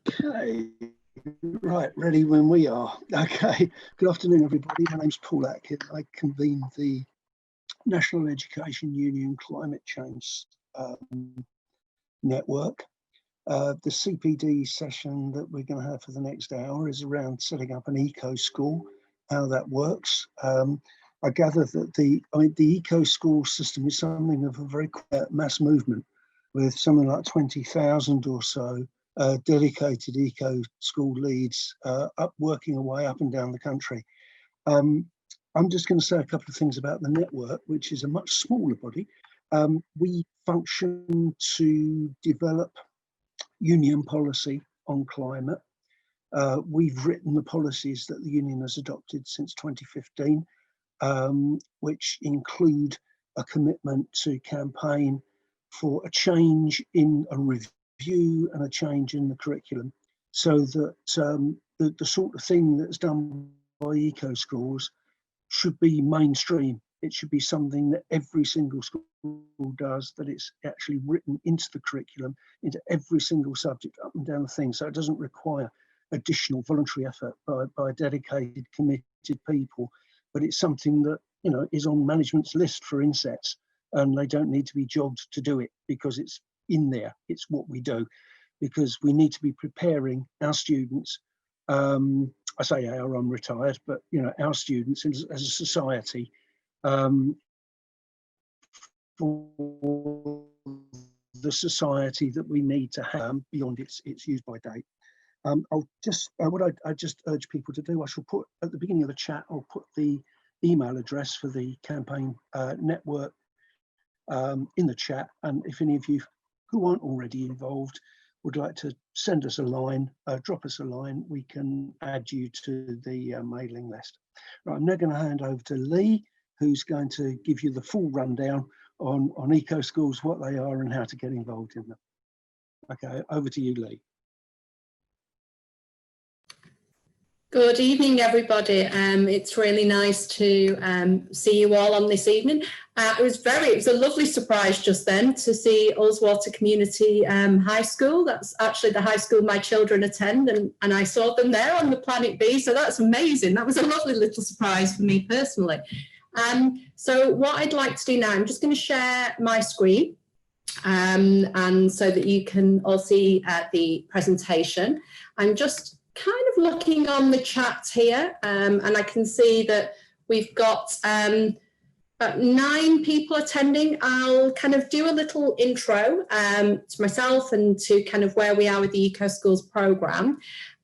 Okay, right, ready when we are. Okay, good afternoon, everybody. My name's Paul Atkin. I convene the National Education Union Climate Change Network. The CPD session that we're going to have for the next hour is around setting up an eco school, how that works. I gather that the eco school system is something of a very quiet mass movement, with something like 20,000 or so dedicated eco school leads working away up and down the country. I'm just going to say a couple of things about the network, which is a much smaller body. We function to develop union policy on climate. We've written the policies that the union has adopted since 2015, which include a commitment to campaign for a change in a review and a change in the curriculum, so that the sort of thing that's done by eco schools should be mainstream. It should be something that every single school does, that it's actually written into the curriculum, into every single subject up and down the thing, so it doesn't require additional voluntary effort by dedicated, committed people, but it's something that, you know, is on management's list for insets, and they don't need to be jogged to do it because it's in there. It's what we do, because we need to be preparing our students. I say our, I'm retired, but you know, our students as a society for the society that we need to have beyond its use by date. I'll just what I just urge people to do, I shall put at the beginning of the chat, I'll put the email address for the campaign network in the chat, and if any of you who aren't already involved would like to send us a line, drop us a line, we can add you to the mailing list. Right, I'm now going to hand over to Lee, who's going to give you the full rundown on eco schools, what they are and how to get involved in them. Okay, over to you, Lee. Good evening, everybody. It's really nice to see you all on this evening. It was a lovely surprise just then to see Ullswater Community High School. That's actually the high school my children attend, and I saw them there on the Planet B, so that's amazing. That was a lovely little surprise for me personally. So what I'd like to do now, I'm just going to share my screen, and so that you can all see the presentation. I'm just kind of looking on the chat here, and I can see that we've got about 9 people attending. I'll kind of do a little intro to myself and to kind of where we are with the Eco Schools programme.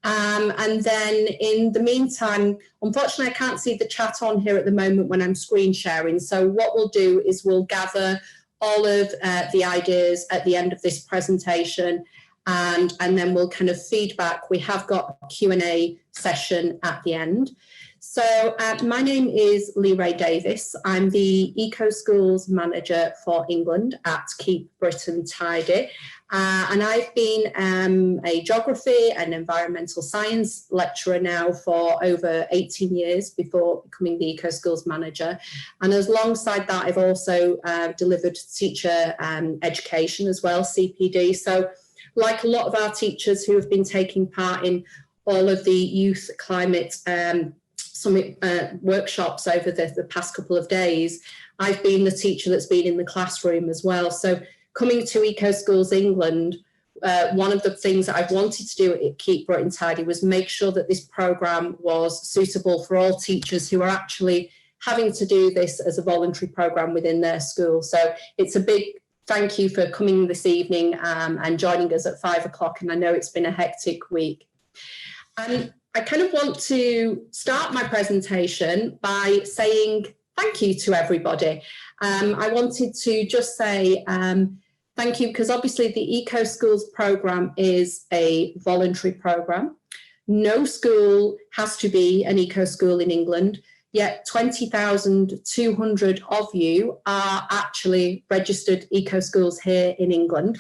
And then in the meantime, unfortunately, I can't see the chat on here at the moment when I'm screen sharing. So what we'll do is we'll gather all of the ideas at the end of this presentation, and then we'll kind of feedback. We have got a Q&A session at the end. So my name is Lee Ray Davis. I'm the Eco Schools Manager for England at Keep Britain Tidy. And I've been a geography and environmental science lecturer now for over 18 years before becoming the Eco Schools Manager. And alongside that, I've also delivered teacher education as well, CPD. So like a lot of our teachers who have been taking part in all of the youth climate summit workshops over the past couple of days, I've been the teacher that's been in the classroom as well. So coming to Eco Schools England, one of the things that I've wanted to do at Keep Britain Tidy was make sure that this programme was suitable for all teachers who are actually having to do this as a voluntary programme within their school. So it's a big thank you for coming this evening and joining us at 5 o'clock. And I know it's been a hectic week. I kind of want to start my presentation by saying thank you to everybody. I wanted to just say thank you, because obviously the Eco Schools programme is a voluntary programme. No school has to be an eco school in England, yet 20,200 of you are actually registered eco schools here in England.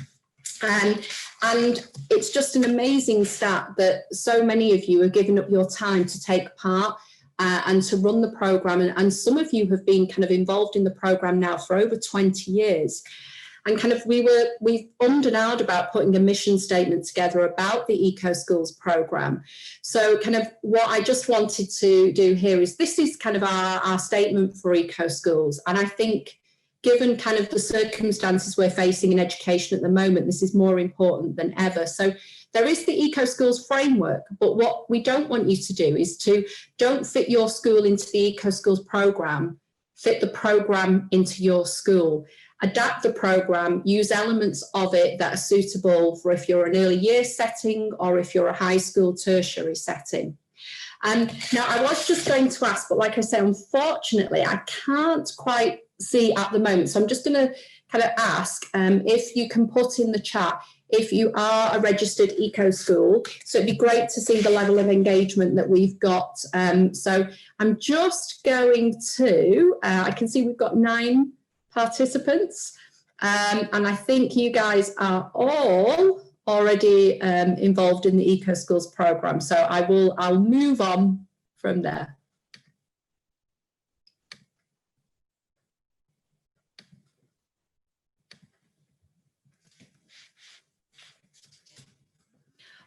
And it's just an amazing stat that so many of you have given up your time to take part and to run the programme. And some of you have been kind of involved in the programme now for over 20 years. And kind of we ummed and ahed about putting a mission statement together about the Eco Schools programme. So kind of what I just wanted to do here is, this is kind of our statement for Eco Schools. And I think given kind of the circumstances we're facing in education at the moment, this is more important than ever. So there is the Eco Schools framework, but what we don't want you to do is to don't fit your school into the Eco Schools programme, fit the programme into your school. Adapt the programme, use elements of it that are suitable for if you're an early years setting or if you're a high school tertiary setting. Now, I was just going to ask, but like I said, unfortunately, I can't quite see at the moment. So I'm just going to kind of ask if you can put in the chat if you are a registered eco school. So it'd be great to see the level of engagement that we've got. So I'm just going to, I can see we've got 9 participants. And I think you guys are all already involved in the Eco Schools programme. So I'll move on from there.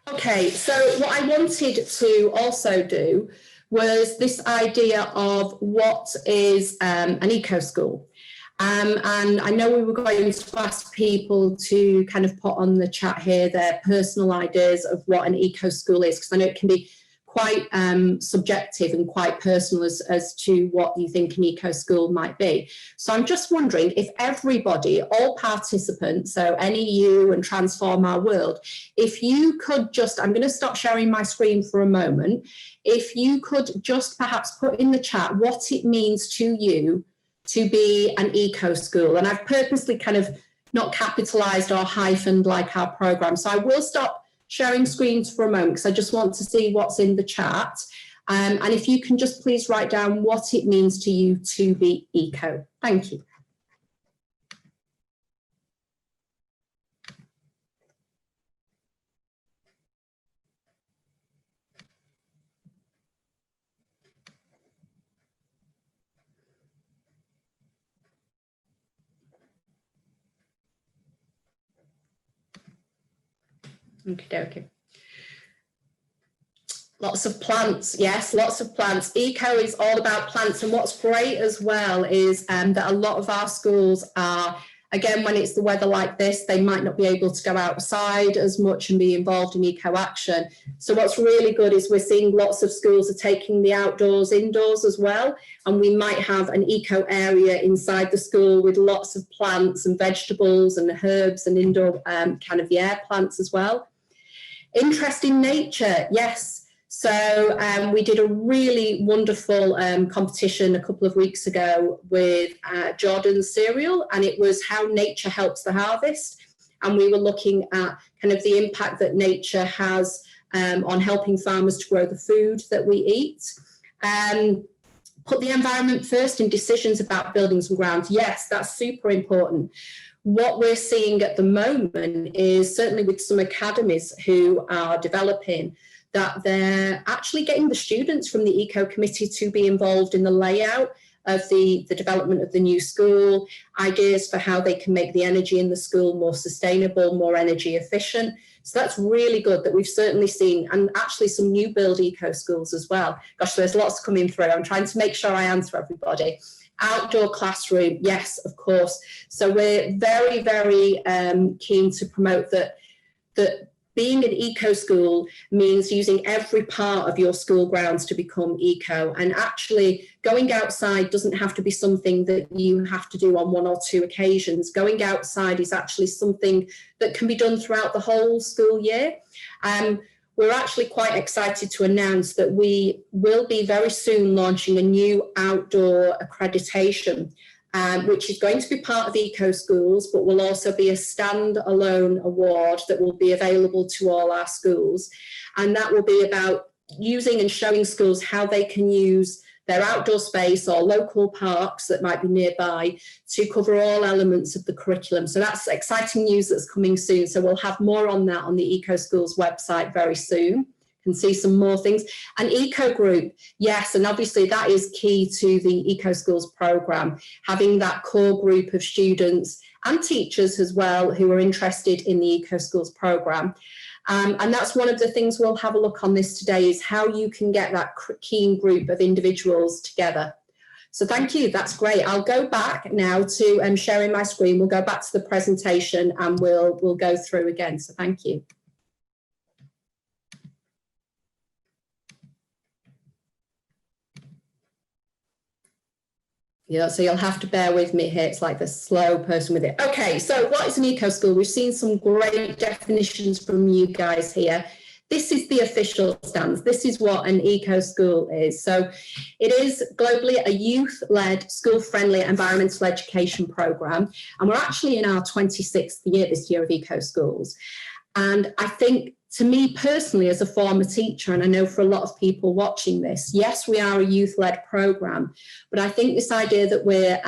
Okay, so what I wanted to also do was this idea of what is an eco school. And I know we were going to ask people to kind of put on the chat here their personal ideas of what an eco school is, because I know it can be quite subjective and quite personal as to what you think an eco school might be. So I'm just wondering if everybody, all participants, so NEU and Transform Our World, if you could just, I'm going to stop sharing my screen for a moment, if you could just perhaps put in the chat what it means to you to be an eco school. And I've purposely kind of not capitalized or hyphened like our program. So I will stop sharing screens for a moment because I just want to see what's in the chat. And if you can just please write down what it means to you to be eco. Thank you. Okay. Lots of plants, yes, lots of plants. Eco is all about plants, and what's great as well is that a lot of our schools are, again, when it's the weather like this, they might not be able to go outside as much and be involved in eco action. So what's really good is we're seeing lots of schools are taking the outdoors indoors as well, and we might have an eco area inside the school with lots of plants and vegetables and herbs and indoor kind of the air plants as well. Interest in nature, yes. So we did a really wonderful competition a couple of weeks ago with Jordan's cereal, and it was how nature helps the harvest. And we were looking at kind of the impact that nature has on helping farmers to grow the food that we eat. Put the environment first in decisions about buildings and grounds. Yes, that's super important. What we're seeing at the moment is certainly with some academies who are developing that they're actually getting the students from the Eco Committee to be involved in the layout of the development of the new school, ideas for how they can make the energy in the school more sustainable, more energy efficient. So that's really good that we've certainly seen, and actually some new build eco schools as well. Gosh, there's lots coming through. I'm trying to make sure I answer everybody. Outdoor classroom, yes, of course. So we're very, very keen to promote that being an eco school means using every part of your school grounds to become eco. And actually going outside doesn't have to be something that you have to do on 1 or 2 occasions. Going outside is actually something that can be done throughout the whole school year. We're actually quite excited to announce that we will be very soon launching a new outdoor accreditation, which is going to be part of Eco Schools, but will also be a standalone award that will be available to all our schools. And that will be about using and showing schools how they can use their outdoor space or local parks that might be nearby to cover all elements of the curriculum. So that's exciting news that's coming soon. So we'll have more on that on the Eco Schools website very soon. Can see some more things. An eco group, yes, and obviously that is key to the Eco Schools programme, having that core group of students and teachers as well who are interested in the Eco Schools programme. And that's one of the things we'll have a look on this today, is how you can get that keen group of individuals together. So thank you, that's great. I'll go back now to sharing my screen. We'll go back to the presentation and we'll go through again, so thank you. Yeah, so you'll have to bear with me here. It's like the slow person with it. Okay, so what is an eco school? We've seen some great definitions from you guys here. This is the official stance. This is what an eco school is. So it is globally a youth-led, school-friendly environmental education programme. And we're actually in our 26th year this year of eco schools. And I think, to me personally, as a former teacher, and I know for a lot of people watching this, yes, we are a youth-led programme, but I think this idea that we're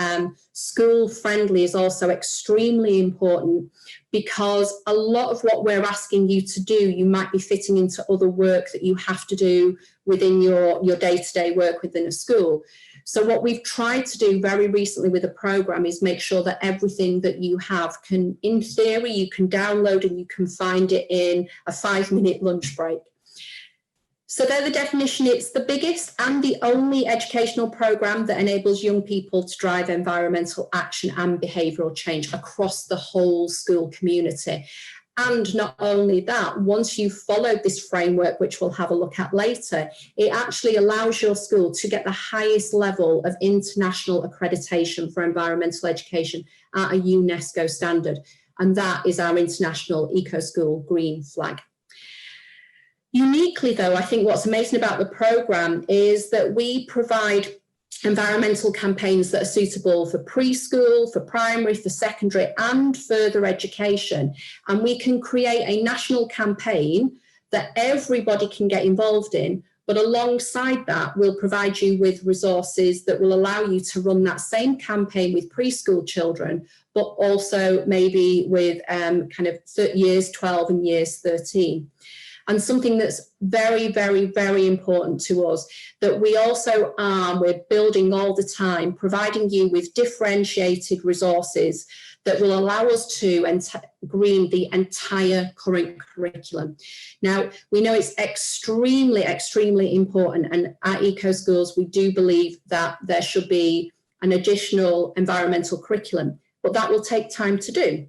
school-friendly is also extremely important, because a lot of what we're asking you to do, you might be fitting into other work that you have to do within your day-to-day work within a school. So what we've tried to do very recently with the programme is make sure that everything that you have can, in theory, you can download and you can find it in a 5-minute lunch break. So they're the definition. It's the biggest and the only educational programme that enables young people to drive environmental action and behavioural change across the whole school community. And not only that, once you've followed this framework, which we'll have a look at later, it actually allows your school to get the highest level of international accreditation for environmental education at a UNESCO standard. And that is our International Eco School Green Flag. Uniquely, though, I think what's amazing about the programme is that we provide environmental campaigns that are suitable for preschool, for primary, for secondary and further education. And we can create a national campaign that everybody can get involved in, but alongside that, we'll provide you with resources that will allow you to run that same campaign with preschool children, but also maybe with kind of years 12 and years 13. And something that's very, very, very important to us, that we also are, we're building all the time, providing you with differentiated resources that will allow us to green the entire current curriculum. Now, we know it's extremely, extremely important, and at Eco Schools, we do believe that there should be an additional environmental curriculum, but that will take time to do.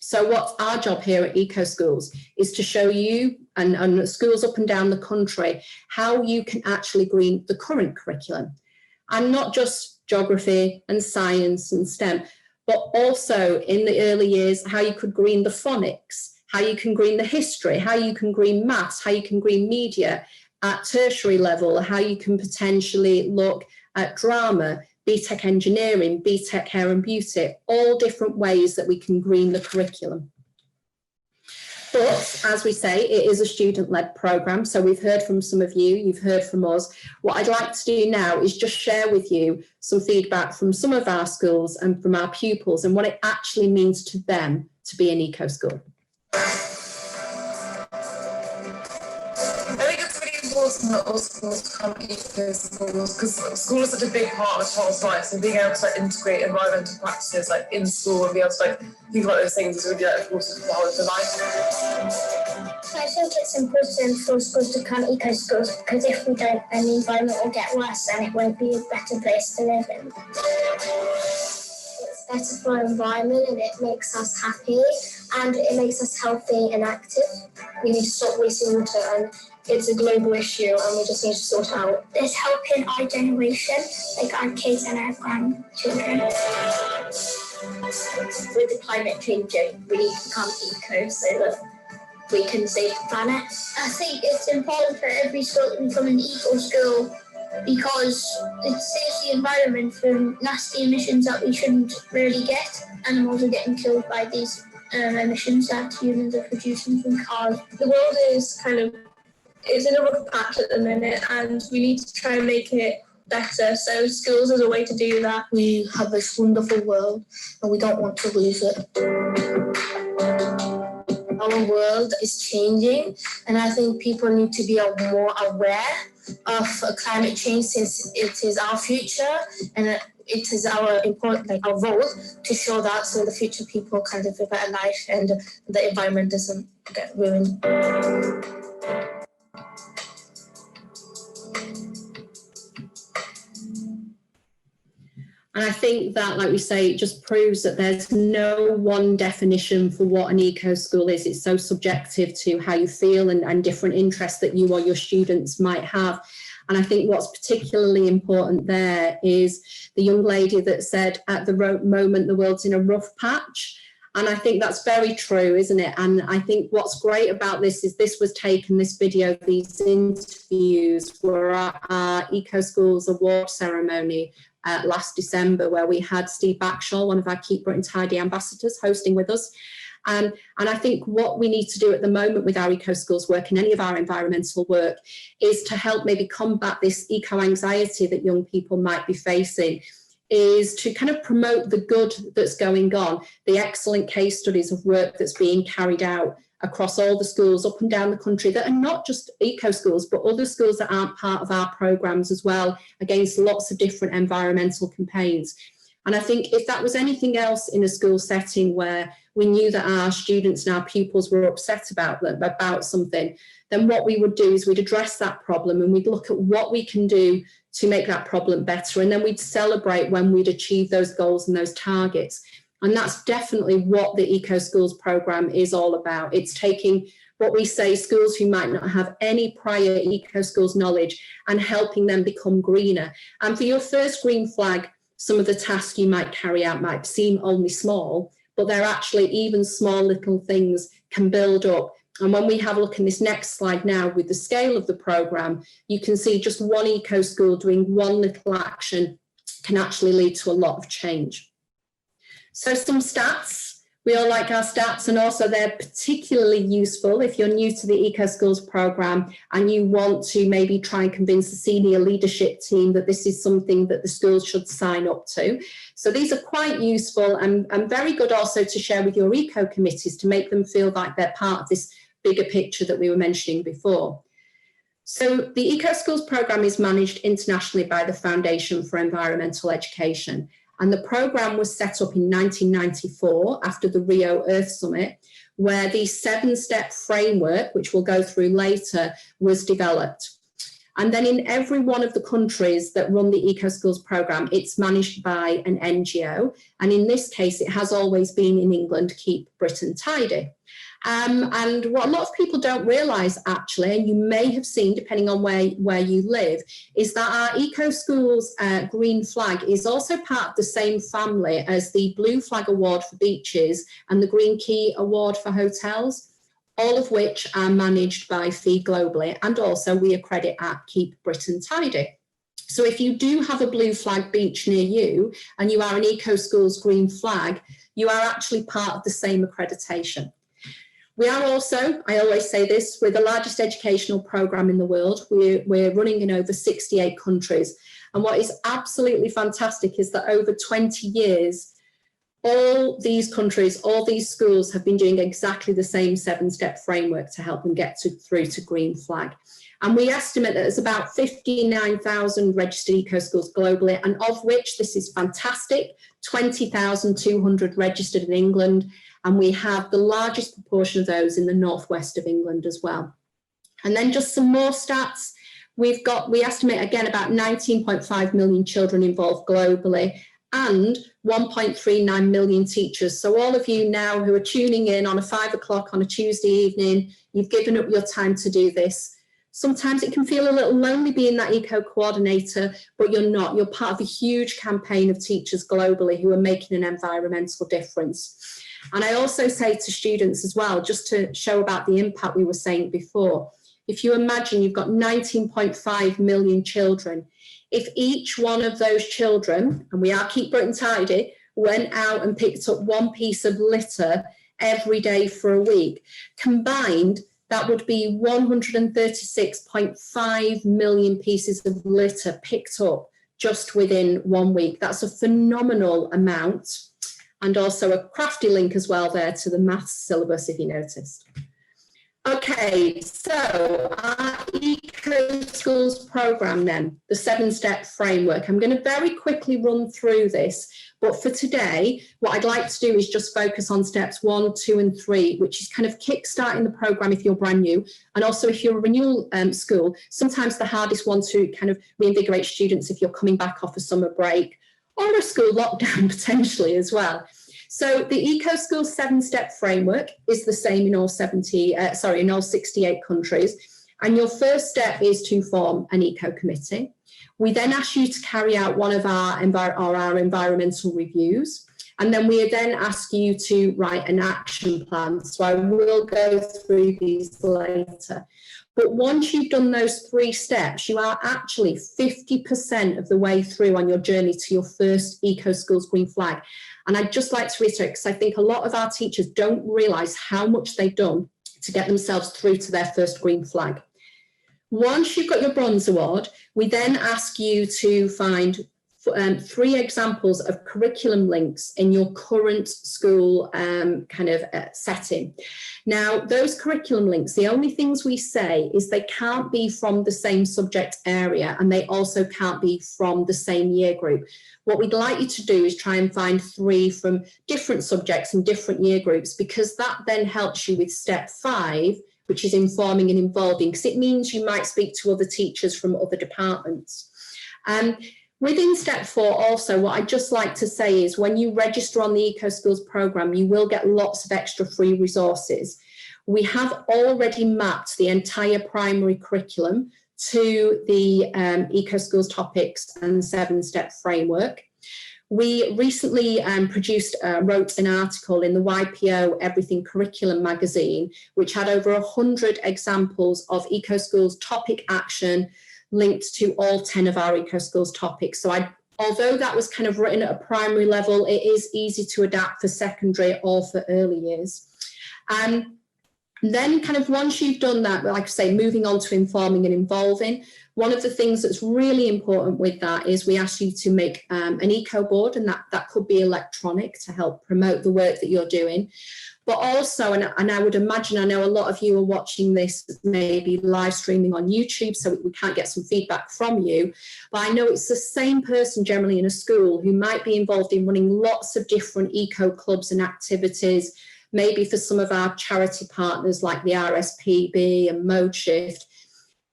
So what's our job here at Eco Schools is to show you and schools up and down the country how you can actually green the current curriculum, and not just geography and science and STEM, but also in the early years, how you could green the phonics, how you can green the history, how you can green maths, how you can green media at tertiary level, how you can potentially look at drama, BTEC engineering, BTEC hair and beauty, all different ways that we can green the curriculum. But as we say, it is a student-led programme. So we've heard from some of you, you've heard from us. What I'd like to do now is just share with you some feedback from some of our schools and from our pupils and what it actually means to them to be an eco school. Important that all schools become eco schools, because school is such a big part of a child's life, so being able to integrate environmental practices in school and be able to think about those things is really important for the whole of the life. I think it's important for schools to become eco schools, because if we don't, then the environment will get worse and it won't be a better place to live in. It's better for our environment and it makes us happy and it makes us healthy and active. We need to stop wasting water, and it's a global issue and we just need to sort it out. It's helping our generation, like our kids and our grandchildren. With the climate changing, we need to become eco so that we can save the planet. I think it's important for every school to become an eco school because it saves the environment from nasty emissions that we shouldn't really get. Animals are getting killed by these emissions that humans are producing from cars. The world is it's in a rough patch at the minute and we need to try and make it better. So schools is a way to do that. We have this wonderful world and we don't want to lose it. Our world is changing and I think people need to be more aware of climate change since it is our future and it is our important, like our role to show that, so in the future people can live a better life and the environment doesn't get ruined. And I think that, like we say, it just proves that there's no one definition for what an eco school is. It's so subjective to how you feel and different interests that you or your students might have. And I think what's particularly important there is the young lady that said, at the moment, the world's in a rough patch. And I think that's very true, isn't it? And I think what's great about this is this was taken, this video, these interviews were at our Eco Schools Award ceremony last December, where we had Steve Backshall, one of our Keep Britain Tidy ambassadors, hosting with us. And I think what we need to do at the moment with our eco schools work and any of our environmental work is to help maybe combat this eco anxiety that young people might be facing, is to kind of promote the good that's going on, the excellent case studies of work that's being carried out across all the schools up and down the country that are not just eco schools, but other schools that aren't part of our programmes as well, against lots of different environmental campaigns. And I think if that was anything else in a school setting where we knew that our students and our pupils were upset about something, then what we would do is we'd address that problem and we'd look at what we can do to make that problem better. And then we'd celebrate when we'd achieve those goals and those targets. And that's definitely what the Eco Schools programme is all about. It's taking what we say, schools who might not have any prior Eco Schools knowledge, and helping them become greener. And for your first green flag, some of the tasks you might carry out might seem only small, but they're actually even small little things can build up. And when we have a look in this next slide now with the scale of the programme, you can see just one eco school doing one little action can actually lead to a lot of change. So some stats. We all like our stats, and also they're particularly useful if you're new to the Eco Schools programme and you want to maybe try and convince the senior leadership team that this is something that the schools should sign up to. So these are quite useful and very good also to share with your eco committees to make them feel like they're part of this bigger picture that we were mentioning before. So the Eco Schools programme is managed internationally by the Foundation for Environmental Education. And the programme was set up in 1994 after the Rio Earth Summit, where the 7-step framework, which we'll go through later, was developed. And then in every one of the countries that run the Eco Schools programme, it's managed by an NGO. And in this case, it has always been in England, Keep Britain Tidy. And what a lot of people don't realise, actually, and you may have seen, depending on where you live, is that our Eco Schools Green Flag is also part of the same family as the Blue Flag Award for beaches and the Green Key Award for hotels, all of which are managed by Fee Globally, and also we accredit at Keep Britain Tidy. So if you do have a Blue Flag beach near you and you are an Eco Schools Green Flag, you are actually part of the same accreditation. We are also, I always say this, we're the largest educational programme in the world. We're running in over 68 countries. And what is absolutely fantastic is that over 20 years, all these countries, all these schools have been doing exactly the same 7-step framework to help them get through to Green Flag. And we estimate that there's about 59,000 registered eco schools globally, and of which, this is fantastic, 20,200 registered in England. And we have the largest proportion of those in the northwest of England as well. And then just some more stats. We estimate again about 19.5 million children involved globally and 1.39 million teachers. So all of you now who are tuning in on a 5 o'clock on a Tuesday evening, you've given up your time to do this. Sometimes it can feel a little lonely being that eco coordinator, but you're not. You're part of a huge campaign of teachers globally who are making an environmental difference. And I also say to students as well, just to show about the impact we were saying before, if you imagine you've got 19.5 million children, if each one of those children, and we are Keep Britain Tidy, went out and picked up one piece of litter every day for a week, combined, that would be 136.5 million pieces of litter picked up just within 1 week. That's a phenomenal amount. And also a crafty link as well there to the maths syllabus, if you noticed. Okay, so our Eco Schools programme then, the 7-step framework. I'm going to very quickly run through this, but for today, what I'd like to do is just focus on steps 1, 2 and 3, which is kind of kick-starting the programme if you're brand new, and also if you're a renewal school, sometimes the hardest one to kind of reinvigorate students if you're coming back off a summer break or a school lockdown potentially as well. So the Eco Schools 7-step framework is the same in all 68 countries. And your first step is to form an eco committee. We then ask you to carry out one of our environmental reviews. And then we then ask you to write an action plan. So I will go through these later. But once you've done those 3 steps, you are actually 50% of the way through on your journey to your first Eco Schools Green Flag. And I'd just like to reiterate, because I think a lot of our teachers don't realise how much they've done to get themselves through to their first green flag. Once you've got your bronze award, we then ask you to find 3 examples of curriculum links in your current school setting. Now, those curriculum links, the only things we say is they can't be from the same subject area, and they also can't be from the same year group. What we'd like you to do is try and find 3 from different subjects and different year groups, because that then helps you with step 5, which is informing and involving, because it means you might speak to other teachers from other departments. Within step 4 also, what I'd just like to say is when you register on the Eco Schools programme, you will get lots of extra free resources. We have already mapped the entire primary curriculum to the Eco Schools topics and 7-step framework. We recently wrote an article in the YPO Everything Curriculum magazine, which had over 100 examples of Eco Schools topic action linked to all 10 of our Eco Schools topics. So although that was kind of written at a primary level, it is easy to adapt for secondary or for early years. Then kind of once you've done that, like I say, moving on to informing and involving, one of the things that's really important with that is we ask you to make an eco board, and that could be electronic to help promote the work that you're doing. But also, and I would imagine, I know a lot of you are watching this maybe live streaming on YouTube, so we can't get some feedback from you, but I know it's the same person generally in a school who might be involved in running lots of different eco clubs and activities, maybe for some of our charity partners like the RSPB and ModeShift.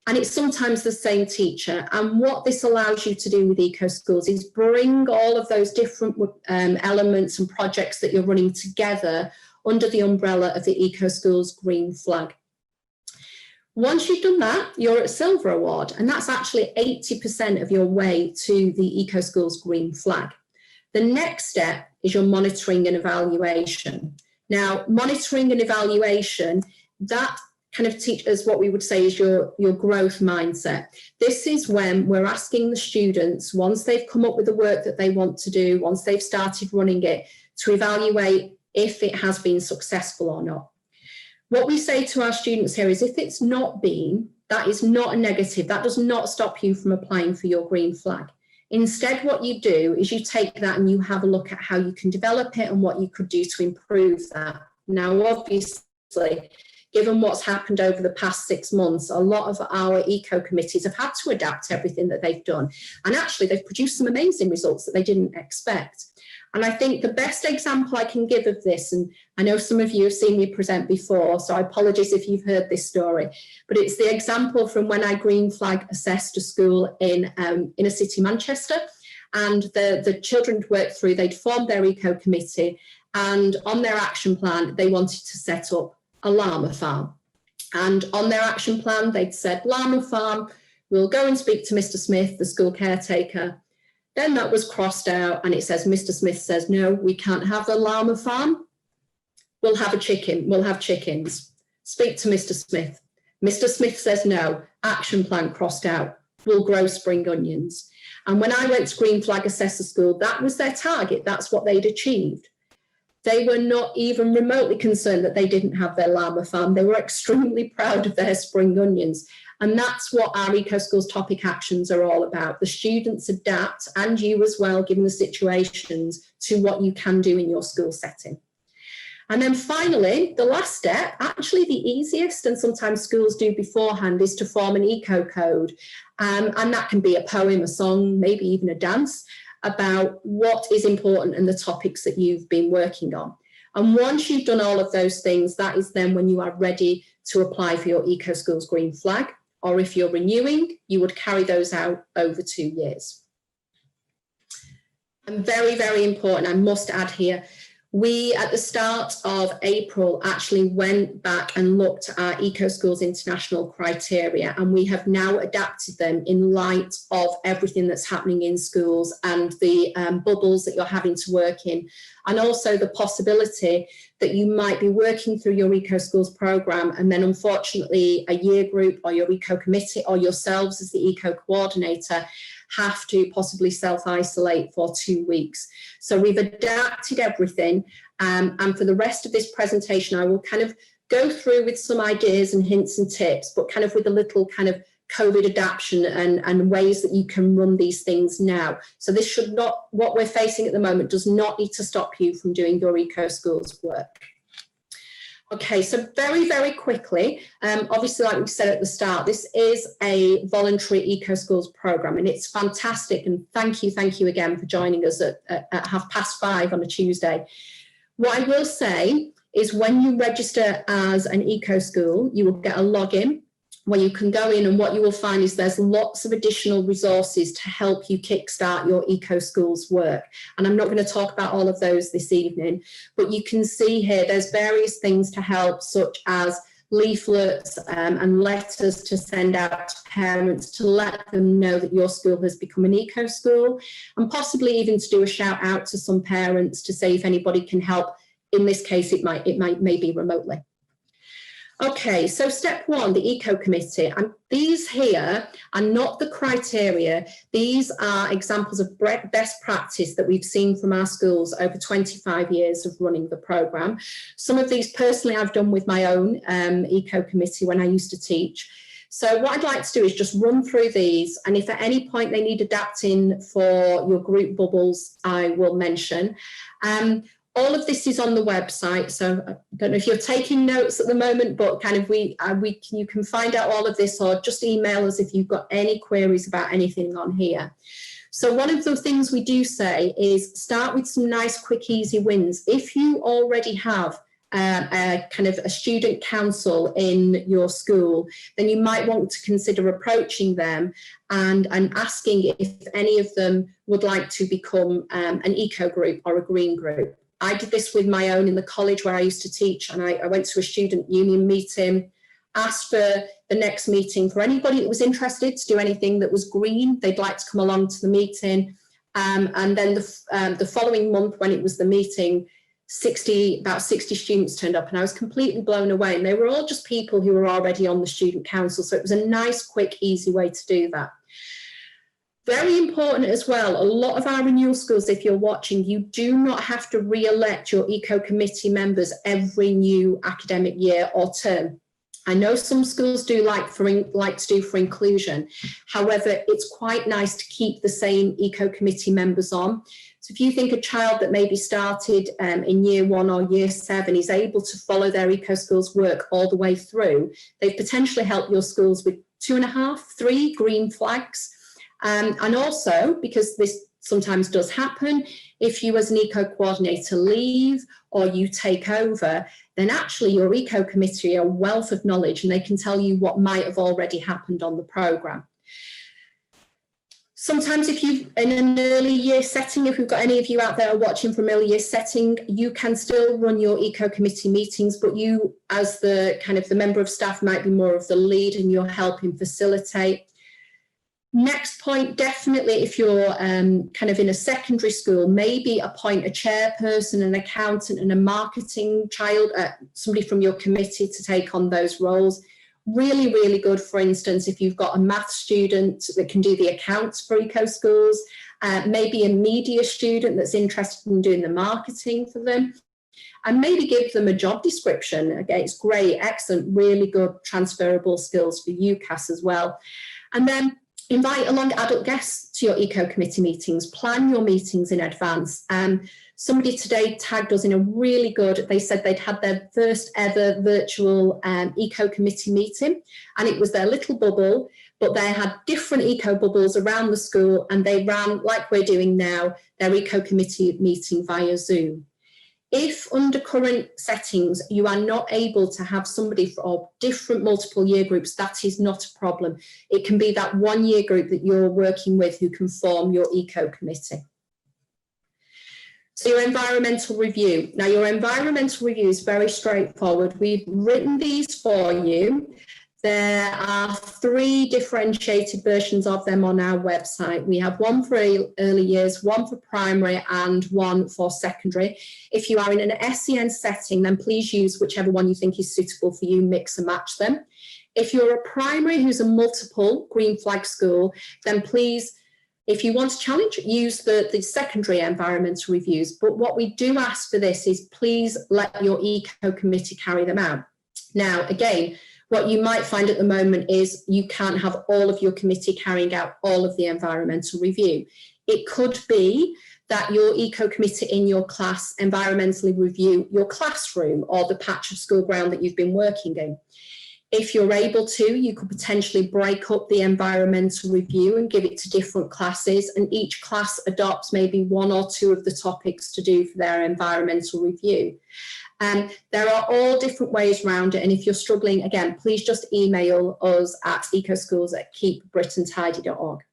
And it's sometimes the same teacher. And what this allows you to do with Eco Schools is bring all of those different elements and projects that you're running together under the umbrella of the Eco Schools Green Flag. Once you've done that, you're at Silver Award, and that's actually 80% of your way to the Eco Schools Green Flag. The next step is your monitoring and evaluation. Now, monitoring and evaluation, that kind of teaches what we would say is your growth mindset. This is when we're asking the students, once they've come up with the work that they want to do, once they've started running it, to evaluate if it has been successful or not. What we say to our students here is if it's not been, that is not a negative. That does not stop you from applying for your green flag. Instead, what you do is you take that and you have a look at how you can develop it and what you could do to improve that. Now, obviously, given what's happened over the past 6 months, a lot of our eco committees have had to adapt everything that they've done. And actually, they've produced some amazing results that they didn't expect. And I think the best example I can give of this, and I know some of you have seen me present before, so I apologise if you've heard this story, but it's the example from when I green flag assessed a school in inner city Manchester, and the children worked through, they'd formed their eco committee, and on their action plan, they wanted to set up a llama farm. And on their action plan, they'd said, llama farm, we'll go and speak to Mr. Smith, the school caretaker. Then that was crossed out and it says, Mr. Smith says, no, we can't have the llama farm. We'll have a chicken, we'll have chickens. Speak to Mr. Smith. Mr. Smith says, no, action plan crossed out. We'll grow spring onions. And when I went to Green Flag Assessor School, that was their target. That's what they'd achieved. They were not even remotely concerned that they didn't have their llama farm. They were extremely proud of their spring onions. And that's what our Eco Schools topic actions are all about. The students adapt, and you as well, given the situations, to what you can do in your school setting. And then finally, the last step, actually the easiest, and sometimes schools do beforehand, is to form an eco code. And that can be a poem, a song, maybe even a dance about what is important and the topics that you've been working on. And once you've done all of those things, that is then when you are ready to apply for your Eco Schools Green Flag. Or if you're renewing, you would carry those out over 2 years. And very, very important, I must add here, we, at the start of April, actually went back and looked at Eco Schools International criteria, and we have now adapted them in light of everything that's happening in schools and the bubbles that you're having to work in, and also the possibility that you might be working through your Eco Schools programme, and then unfortunately a year group or your Eco committee or yourselves as the Eco coordinator have to possibly self-isolate for 2 weeks. So we've adapted everything, and for the rest of this presentation I will kind of go through with some ideas and hints and tips, but kind of with a little kind of COVID adaptation and ways that you can run these things now. So this should not, what we're facing at the moment does not need to stop you from doing your Eco Schools work. Okay, so very, very quickly, obviously, like we said at the start, this is a voluntary Eco Schools programme, and it's fantastic. And thank you again for joining us at 5:30 on a Tuesday. What I will say is when you register as an Eco School, you will get a login where you can go in, and what you will find is there's lots of additional resources to help you kickstart your Eco Schools work. And I'm not going to talk about all of those this evening, but you can see here there's various things to help, such as leaflets and letters to send out to parents to let them know that your school has become an Eco School, and possibly even to do a shout out to some parents to say if anybody can help. In this case, it may be remotely. Okay, so step one, the Eco Committee, and these here are not the criteria. These are examples of best practice that we've seen from our schools over 25 years of running the programme. Some of these personally I've done with my own Eco Committee when I used to teach. So what I'd like to do is just run through these, and if at any point they need adapting for your group bubbles, I will mention. All of this is on the website, so I don't know if you're taking notes at the moment, but kind of you can find out all of this, or just email us if you've got any queries about anything on here. So one of the things we do say is start with some nice, quick, easy wins. If you already have a kind of a student council in your school, then you might want to consider approaching them and asking if any of them would like to become an eco group or a green group. I did this with my own in the college where I used to teach, and I went to a student union meeting, asked for the next meeting for anybody that was interested to do anything that was green, they'd like to come along to the meeting. And then the following month when it was the meeting, about 60 students turned up, and I was completely blown away. And they were all just people who were already on the student council. So it was a nice, quick, easy way to do that. Very important as well, a lot of our renewal schools, if you're watching, you do not have to re-elect your Eco Committee members every new academic year or term. I know some schools do like to do for inclusion. However, it's quite nice to keep the same Eco Committee members on. So if you think a child that maybe started in year 1 or year 7 is able to follow their Eco Schools work all the way through, they've potentially helped your schools with 2.5, 3 green flags. And also, because this sometimes does happen, if you as an eco coordinator leave or you take over, then actually your Eco Committee are a wealth of knowledge, and they can tell you what might have already happened on the programme. Sometimes if you've in an early year setting, if we've got any of you out there watching from early year setting, you can still run your Eco Committee meetings, but you as the kind of the member of staff might be more of the lead and you're helping facilitate. Next point, definitely if you're kind of in a secondary school, maybe appoint a chairperson, an accountant and a marketing child, somebody from your committee to take on those roles. Really, really good, for instance, if you've got a math student that can do the accounts for Eco Schools, maybe a media student that's interested in doing the marketing for them, and maybe give them a job description. Again, it's great, excellent, really good transferable skills for UCAS as well. And then Invite along adult guests to your eco committee meetings. Plan your meetings in advance. Somebody today tagged us in a really good, they said they'd had their first ever virtual eco committee meeting, and it was their little bubble, but they had different eco bubbles around the school, and they ran, like we're doing now, their eco committee meeting via Zoom. If under current settings you are not able to have somebody from different multiple year groups, that is not a problem. It can be that one year group that you're working with who can form your eco committee. So your environmental review. Now your environmental review is very straightforward. We've written these for you. There are 3 differentiated versions of them on our website. We have one for early years, one for primary, and one for secondary. If you are in an SEN setting, then please use whichever one you think is suitable for you, mix and match them. If you're a primary who's a multiple green flag school, then please, if you want to challenge, use the secondary environmental reviews. But what we do ask for this is please let your eco committee carry them out. Now, again, what you might find at the moment is you can't have all of your committee carrying out all of the environmental review. It could be that your eco committee in your class environmentally review your classroom or the patch of school ground that you've been working in. If you're able to, you could potentially break up the environmental review and give it to different classes, and each class adopts maybe 1 or 2 of the topics to do for their environmental review. There are all different ways around it, and if you're struggling, again, please just email us at ecoschools@keepbritaintidy.org.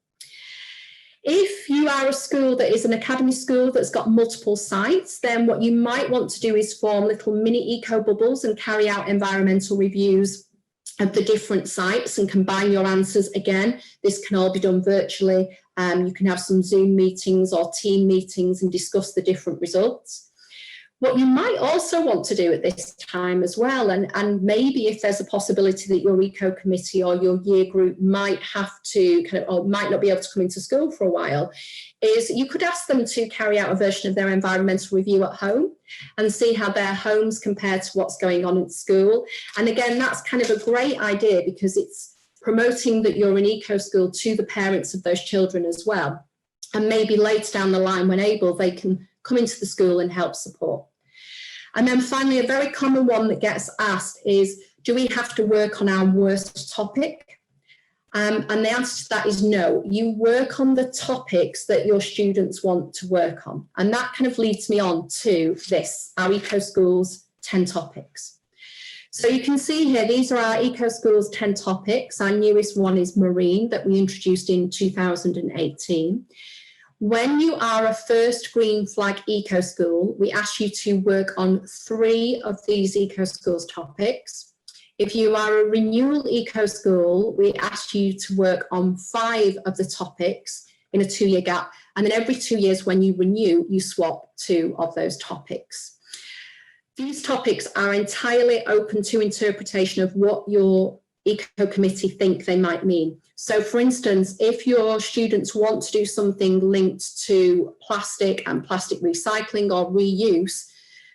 If you are a school that is an academy school that's got multiple sites, then what you might want to do is form little mini eco bubbles and carry out environmental reviews of the different sites and combine your answers. Again, this can all be done virtually. You can have some Zoom meetings or team meetings and discuss the different results. What you might also want to do at this time as well, and maybe if there's a possibility that your eco committee or your year group might have to or might not be able to come into school for a while, is you could ask them to carry out a version of their environmental review at home and see how their homes compare to what's going on at school. And again, that's kind of a great idea because it's promoting that you're an eco school to the parents of those children as well. And maybe later down the line, when able, they can come into the school and help support. And then finally, a very common one that gets asked is, do we have to work on our worst topic? And the answer to that is no. You work on the topics that your students want to work on. And that kind of leads me on to this, our Eco Schools 10 topics. So you can see here, these are our Eco Schools 10 topics. Our newest one is marine that we introduced in 2018. When you are a first green flag eco school, we ask you to work on 3 of these eco schools topics. If you are a renewal eco school, we ask you to work on 5 of the topics in a 2-year gap. And then every 2 years when you renew, you swap 2 of those topics. These topics are entirely open to interpretation of what your eco committee think they might mean. So for instance, if your students want to do something linked to plastic and plastic recycling or reuse,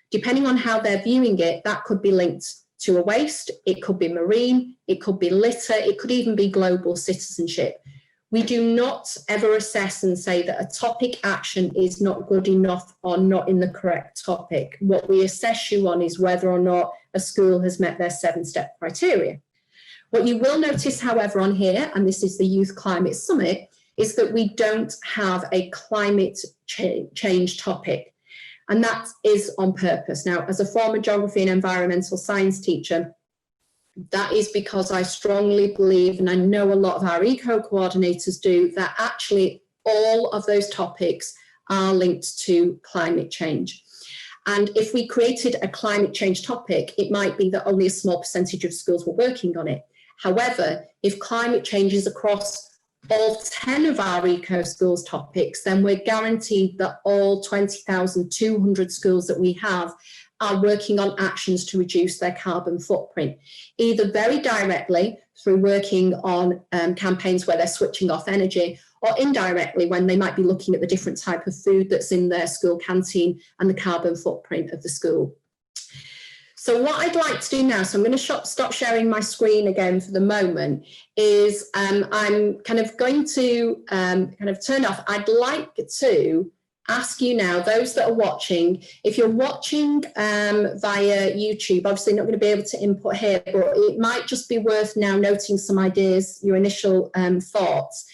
depending on how they're viewing it, that could be linked to a waste, it could be marine, it could be litter, it could even be global citizenship. We do not ever assess and say that a topic action is not good enough or not in the correct topic. What we assess you on is whether or not a school has met their 7-step criteria. What you will notice, however, on here, and this is the Youth Climate Summit, is that we don't have a climate change topic. And that is on purpose. Now, as a former geography and environmental science teacher, that is because I strongly believe, and I know a lot of our eco coordinators do, that actually all of those topics are linked to climate change. And if we created a climate change topic, it might be that only a small percentage of schools were working on it. However, if climate change is across all 10 of our eco schools topics, then we're guaranteed that all 20,200 schools that we have are working on actions to reduce their carbon footprint, either very directly through working on campaigns where they're switching off energy, or indirectly when they might be looking at the different type of food that's in their school canteen and the carbon footprint of the school. So what I'd like to do now, so I'm going to stop sharing my screen again for the moment, is I'm kind of going to kind of turn off. I'd like to ask you now, those that are watching, if you're watching via YouTube, obviously not going to be able to input here, but it might just be worth now noting some ideas, your initial thoughts,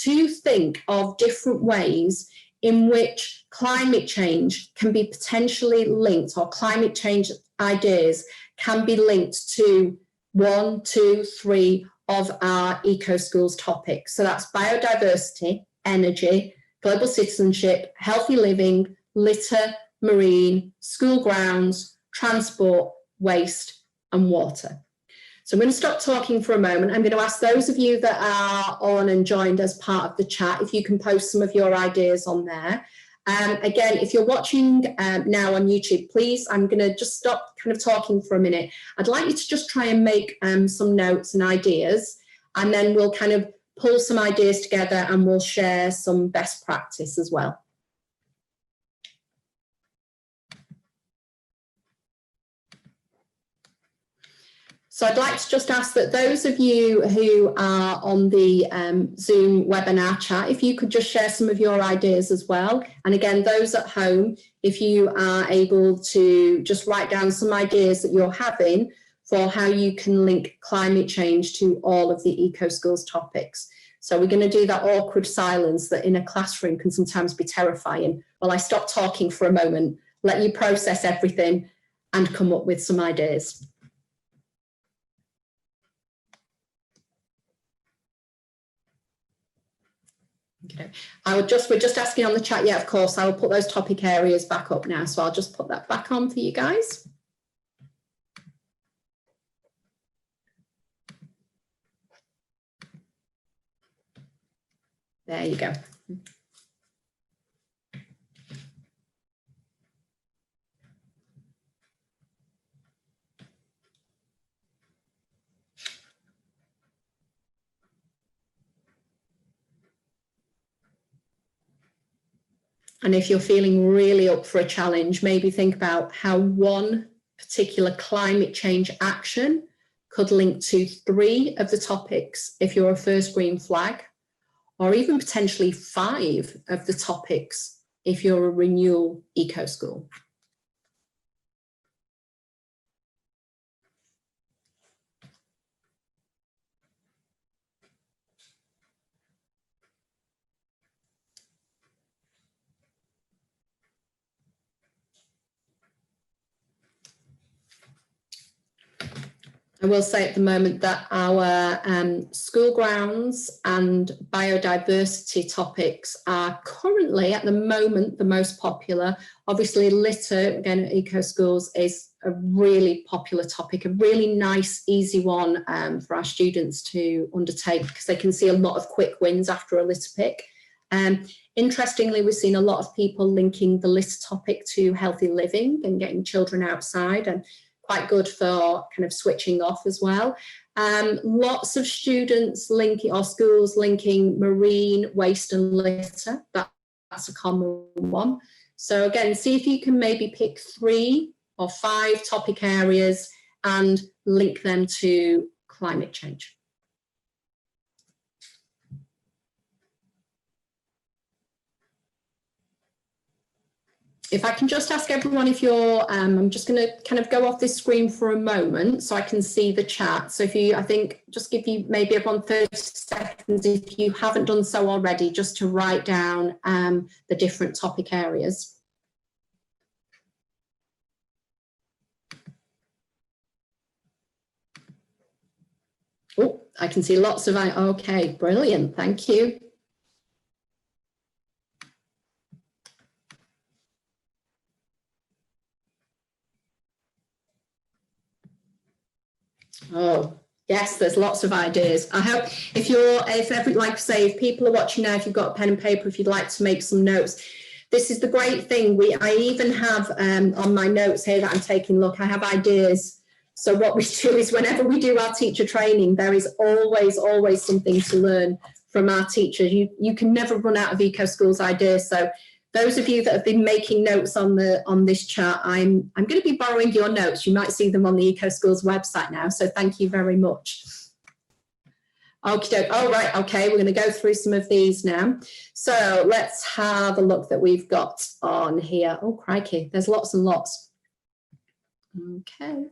to think of different ways in which climate change can be potentially linked, or climate change ideas can be linked to 1, 2, 3 of our Eco Schools topics. So that's biodiversity, energy, global citizenship, healthy living, litter, marine, school grounds, transport, waste, and water. So I'm going to stop talking for a moment. I'm going to ask those of you that are on and joined as part of the chat, if you can post some of your ideas on there. Again, if you're watching now on YouTube, please, I'm going to just stop kind of talking for a minute. I'd like you to just try and make some notes and ideas, and then we'll kind of pull some ideas together and we'll share some best practice as well. So I'd like to just ask that those of you who are on the Zoom webinar chat, if you could just share some of your ideas as well. And again, those at home, if you are able to just write down some ideas that you're having for how you can link climate change to all of the Eco Schools topics. So we're going to do that awkward silence that in a classroom can sometimes be terrifying. Well, I stop talking for a moment, let you process everything and come up with some ideas. Okay. We're just asking on the chat, yeah, of course, I will put those topic areas back up now. So I'll just put that back on for you guys. There you go. And if you're feeling really up for a challenge, maybe think about how one particular climate change action could link to 3 of the topics if you're a first green flag, or even potentially 5 of the topics if you're a renewal eco school. I will say at the moment that our school grounds and biodiversity topics are currently at the moment the most popular. Obviously litter, again at Eco Schools, is a really popular topic, a really nice, easy one for our students to undertake because they can see a lot of quick wins after a litter pick. Interestingly, we've seen a lot of people linking the litter topic to healthy living and getting children outside, and quite good for kind of switching off as well. Lots of students linking, or schools linking marine, waste and litter. That's a common one. So again, see if you can maybe pick 3 or 5 topic areas and link them to climate change. If I can just ask everyone if you're, I'm just going to kind of go off this screen for a moment so I can see the chat. So if you, I think, just give you maybe everyone 30 seconds if you haven't done so already, just to write down the different topic areas. Oh, I can see lots of, okay, brilliant, thank you. Oh, yes, there's lots of ideas. I hope if people are watching now, if you've got a pen and paper, if you'd like to make some notes, this is the great thing. I even have on my notes here that I'm taking, look, I have ideas. So what we do is whenever we do our teacher training, there is always something to learn from our teachers. You can never run out of Eco Schools ideas. So those of you that have been making notes on this chat, I'm going to be borrowing your notes. You might see them on the Eco Schools website now, so thank you very much. Okay, all right, okay, we're going to go through some of these now. So let's have a look that we've got on here. Oh, crikey, there's lots and lots. Okay.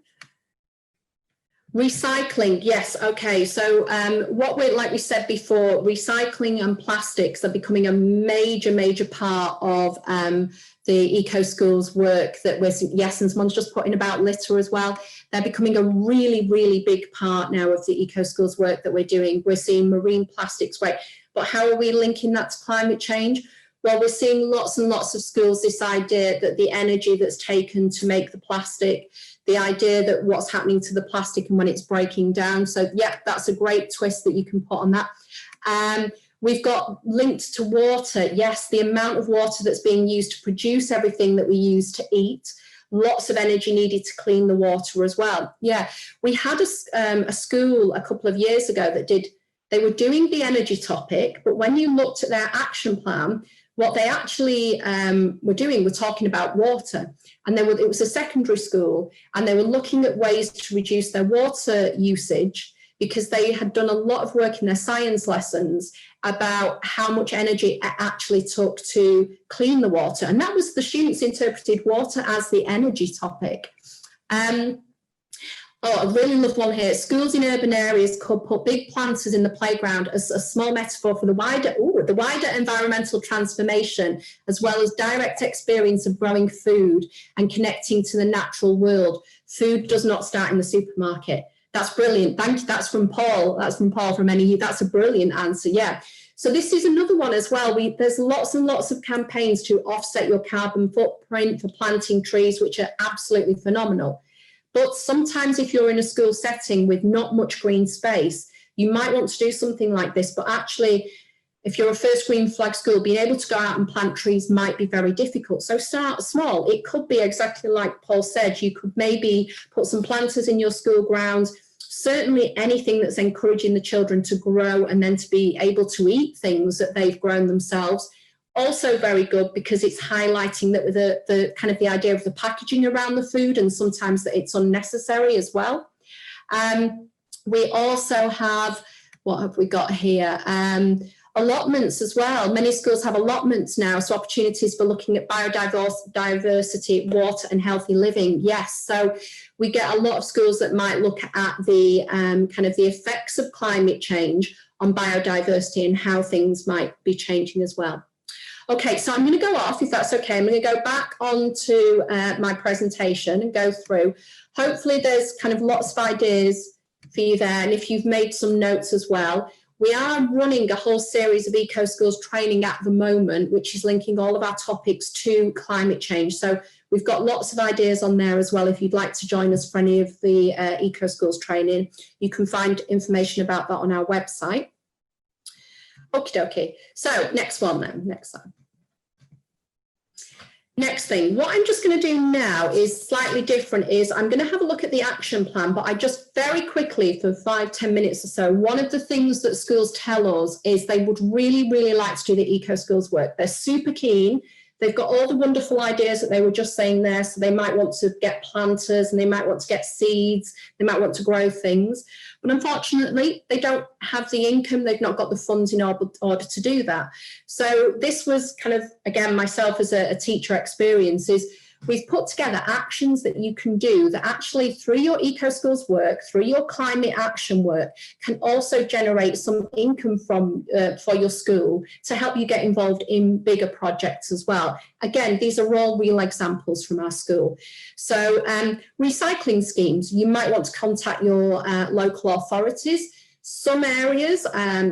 Recycling, yes, okay. So what we're, like we said before, recycling and plastics are becoming a major part of the Eco Schools work that we're seeing. Yes, and someone's just put in about litter as well. They're becoming a really big part now of the Eco Schools work that we're doing. We're seeing marine plastics, right? But how are we linking that to climate change? Well, we're seeing lots and lots of schools, this idea that the energy that's taken to make the plastic, the idea that what's happening to the plastic and when it's breaking down. So yeah, that's a great twist that you can put on that. We've got linked to water. Yes, the amount of water that's being used to produce everything that we use to eat. Lots of energy needed to clean the water as well. Yeah, we had a school a couple of years ago that they were doing the energy topic, but when you looked at their action plan, what they actually were doing, were talking about water. And it was a secondary school, and they were looking at ways to reduce their water usage, because they had done a lot of work in their science lessons about how much energy it actually took to clean the water. And that was, the students interpreted water as the energy topic. Oh, I really love one here. Schools in urban areas could put big planters in the playground as a small metaphor for the wider environmental transformation, as well as direct experience of growing food and connecting to the natural world. Food does not start in the supermarket. That's brilliant. Thank you. That's from Paul. That's from Paul from NEU. That's a brilliant answer. Yeah. So this is another one as well. There's lots and lots of campaigns to offset your carbon footprint for planting trees, which are absolutely phenomenal. But sometimes if you're in a school setting with not much green space, you might want to do something like this. But actually, if you're a first green flag school, being able to go out and plant trees might be very difficult. So start small. It could be exactly like Paul said. You could maybe put some planters in your school grounds. Certainly anything that's encouraging the children to grow and then to be able to eat things that they've grown themselves. Also very good, because it's highlighting that with the kind of the idea of the packaging around the food, and sometimes that it's unnecessary as well. We also have, what have we got here? Allotments as well. Many schools have allotments now, so opportunities for looking at biodiversity, water and healthy living. Yes, so we get a lot of schools that might look at the kind of the effects of climate change on biodiversity and how things might be changing as well. Okay, so I'm going to go off, if that's okay. I'm going to go back onto my presentation and go through. Hopefully there's kind of lots of ideas for you there, and if you've made some notes as well. We are running a whole series of Eco Schools training at the moment, which is linking all of our topics to climate change. So we've got lots of ideas on there as well. If you'd like to join us for any of the Eco Schools training, you can find information about that on our website. Okie dokie. So next one then, next slide. Next thing, what I'm just going to do now is slightly different. Is I'm going to have a look at the action plan, but I just very quickly for 5-10 minutes or so, one of the things that schools tell us is they would really like to do the Eco Schools work. They're super keen. They've got all the wonderful ideas that they were just saying there. So they might want to get planters, and they might want to get seeds. They might want to grow things. But unfortunately, they don't have the income. They've not got the funds in order to do that. So this was kind of, again, myself as a teacher experience is we've put together actions that you can do that actually through your Eco Schools work, through your climate action work, can also generate some income from for your school to help you get involved in bigger projects as well. Again, these are all real examples from our school. So recycling schemes, you might want to contact your local authorities. Some areas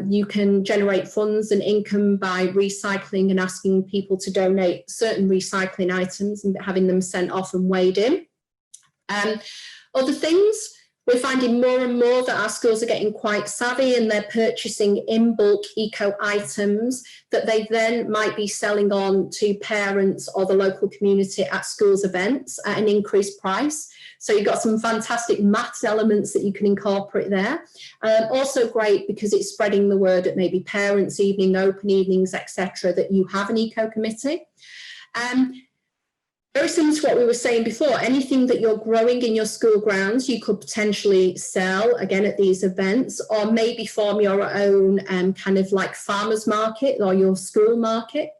you can generate funds and income by recycling and asking people to donate certain recycling items and having them sent off and weighed in. Other things, We're finding more and more that our schools are getting quite savvy and they're purchasing in bulk eco items that they then might be selling on to parents or the local community at schools events at an increased price. So you've got some fantastic maths elements that you can incorporate there. Also great because it's spreading the word at maybe parents' evening, open evenings, etc., that you have an eco committee. Very similar to what we were saying before, anything that you're growing in your school grounds, you could potentially sell again at these events, or maybe form your own kind of like farmers market or your school market.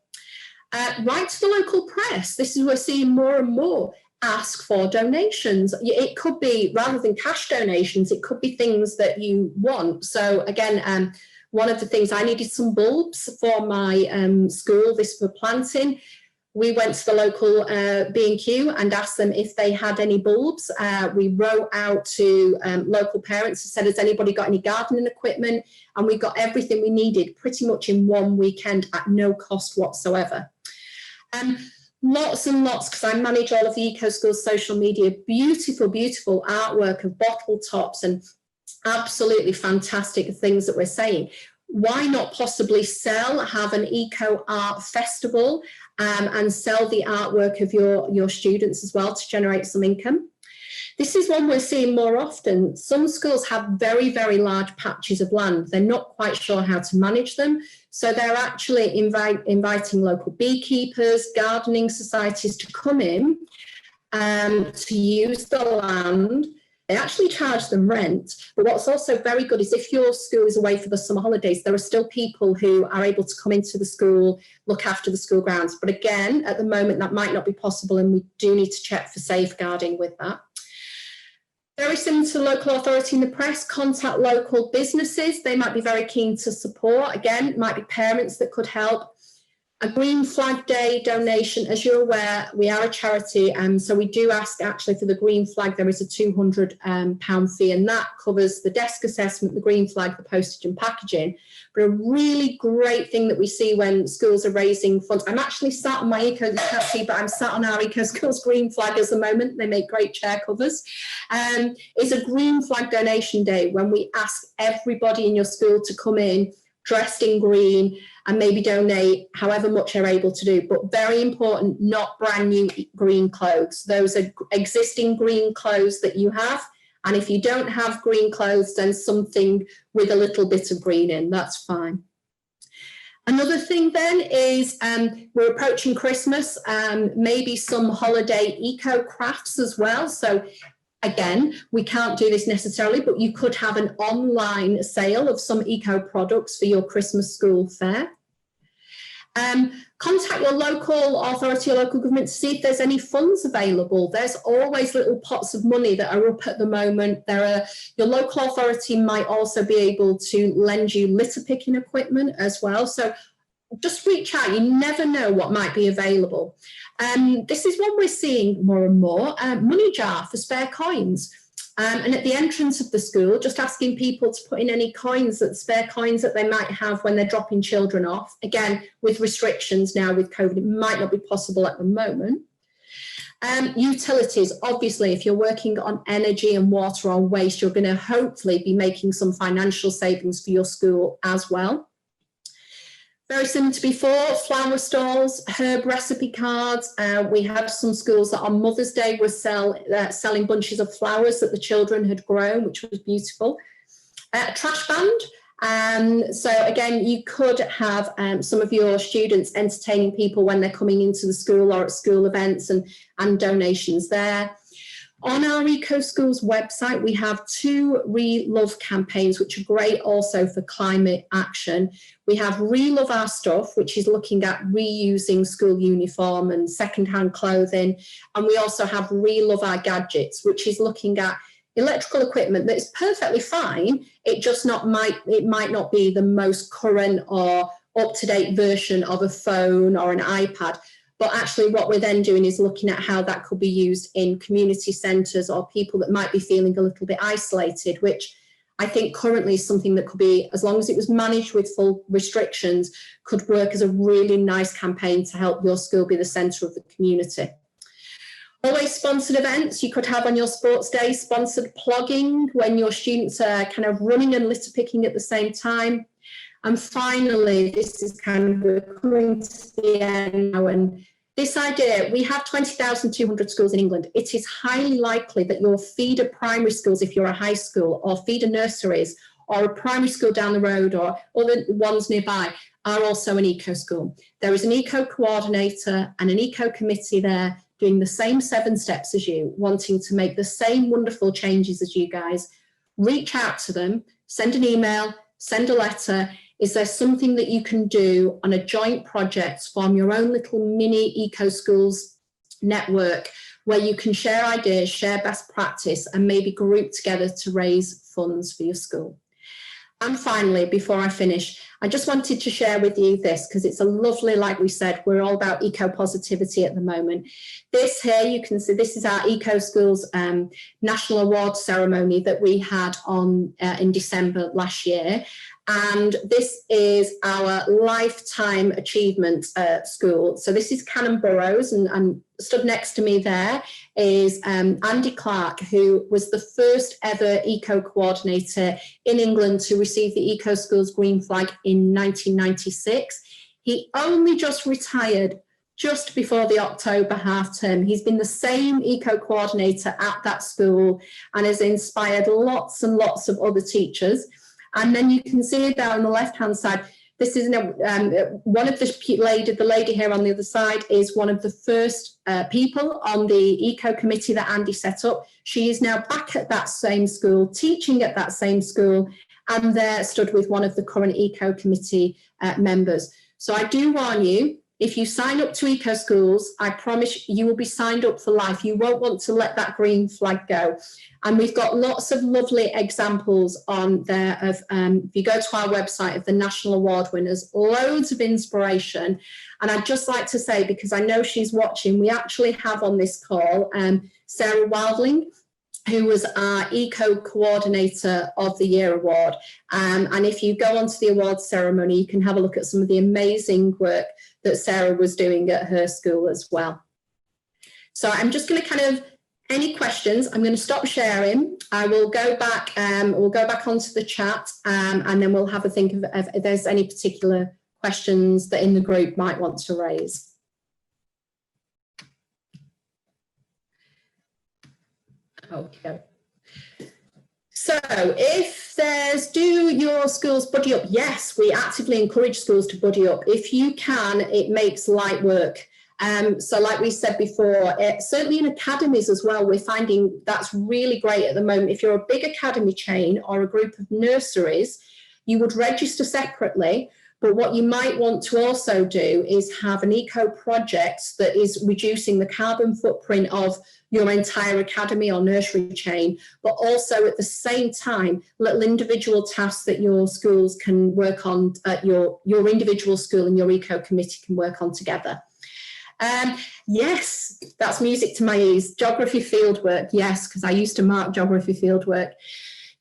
Write to the local press. This is we're seeing more and more. Ask for donations. It could be, rather than cash donations, it could be things that you want. So again, one of the things, I needed some bulbs for my school, this for planting. We went to the local B&Q and asked them if they had any bulbs. We wrote out to local parents and said, has anybody got any gardening equipment? And we got everything we needed pretty much in one weekend at no cost whatsoever. Lots and lots, because I manage all of the Eco Schools social media, beautiful, beautiful artwork of bottle tops and absolutely fantastic things that we're saying. Why not possibly have an eco art festival and sell the artwork of your students as well to generate some income? This is one we're seeing more often. Some schools have very, very large patches of land. They're not quite sure how to manage them. So they're actually inviting local beekeepers, gardening societies to come in to use the land. They actually charge them rent, but what's also very good is if your school is away for the summer holidays, there are still people who are able to come into the school, look after the school grounds. But again, at the moment, that might not be possible, and we do need to check for safeguarding with that. Very similar to local authority in the press, contact local businesses. They might be very keen to support. Again, it might be parents that could help. A Green Flag Day donation, as you're aware, we are a charity, so we do ask actually for the Green Flag. There is a £200 fee, and that covers the desk assessment, the Green Flag, the postage and packaging. But a really great thing that we see when schools are raising funds, I'm actually sat on my Eco, you can't see, but I'm sat on our Eco Schools Green Flag at the moment. They make great chair covers. Is a Green Flag donation day when we ask everybody in your school to come in dressed in green and maybe donate however much they're able to do. But very important, not brand new green clothes. Those are existing green clothes that you have. And if you don't have green clothes, then something with a little bit of green in, that's fine. Another thing then is we're approaching Christmas, maybe some holiday eco crafts as well. So again, we can't do this necessarily, but you could have an online sale of some eco products for your Christmas school fair. Contact your local authority or local government to see if there's any funds available. There's always little pots of money that are up at the moment. Your local authority might also be able to lend you litter picking equipment as well. So just reach out. You never know what might be available. This is one we're seeing more and more, money jar for spare coins. And at the entrance of the school, just asking people to put in any spare coins that they might have when they're dropping children off. Again, with restrictions now with COVID, it might not be possible at the moment. Utilities, obviously, if you're working on energy and water or waste, you're going to hopefully be making some financial savings for your school as well. Very similar to before, flower stalls, herb recipe cards. We had some schools that on Mother's Day were selling bunches of flowers that the children had grown, which was beautiful. A trash band. So again, you could have some of your students entertaining people when they're coming into the school or at school events and donations there. On our Eco Schools website, we have 2 Re-Love campaigns, which are great also for climate action. We have Re-Love Our Stuff, which is looking at reusing school uniform and secondhand clothing. And we also have Re-Love Our Gadgets, which is looking at electrical equipment that's perfectly fine. It might not be the most current or up-to-date version of a phone or an iPad. But actually what we're then doing is looking at how that could be used in community centres or people that might be feeling a little bit isolated, which I think currently is something that could be, as long as it was managed with full restrictions, could work as a really nice campaign to help your school be the centre of the community. Always sponsored events. You could have on your sports day sponsored plogging when your students are kind of running and litter picking at the same time. And finally, this is kind of, we're coming to the end now, and this idea, we have 20,200 schools in England. It is highly likely that your feeder primary schools, if you're a high school, or feeder nurseries, or a primary school down the road, or other ones nearby, are also an eco school. There is an eco coordinator and an eco committee there doing the same 7 steps as you, wanting to make the same wonderful changes as you guys. Reach out to them, send an email, send a letter. Is there something that you can do on a joint project, form your own little mini eco schools network where you can share ideas, share best practice, and maybe group together to raise funds for your school? And finally, before I finish, I just wanted to share with you this, because it's a lovely, like we said, we're all about eco-positivity at the moment. This here, you can see, this is our Eco Schools National Award ceremony that we had on in December last year. And this is our Lifetime Achievement School. So this is Cannon Burrows, and stood next to me there is Andy Clark, who was the first ever eco coordinator in England to receive the Eco Schools Green Flag in 1996. He only just retired just before the October half term. He's been the same eco coordinator at that school and has inspired lots and lots of other teachers. And then you can see there on the left-hand side, this is one of the lady here on the other side is one of the first people on the eco committee that Andy set up. She is now back at that same school, teaching at that same school, and there stood with one of the current eco committee members. So I do warn you, if you sign up to Eco Schools, I promise you will be signed up for life. You won't want to let that green flag go. And we've got lots of lovely examples on there of, if you go to our website, of the national award winners, loads of inspiration. And I'd just like to say, because I know she's watching, we actually have on this call Sarah Wildling, who was our Eco Coordinator of the Year award. And if you go onto the awards ceremony, you can have a look at some of the amazing work that Sarah was doing at her school as well. So I'm just going to kind of, any questions, I'm going to stop sharing. I will go back, we'll go back onto the chat, and then we'll have a think of if there's any particular questions that in the group might want to raise. Okay. So if there's, do your schools buddy up? Yes, we actively encourage schools to buddy up. If you can, it makes light work. So like we said before, certainly in academies as well, we're finding that's really great at the moment. If you're a big academy chain or a group of nurseries, you would register separately. But what you might want to also do is have an eco project that is reducing the carbon footprint of your entire academy or nursery chain, but also at the same time, little individual tasks that your schools can work on, your individual school and your eco committee can work on together. Yes, that's music to my ears. Geography fieldwork, yes, because I used to mark geography fieldwork.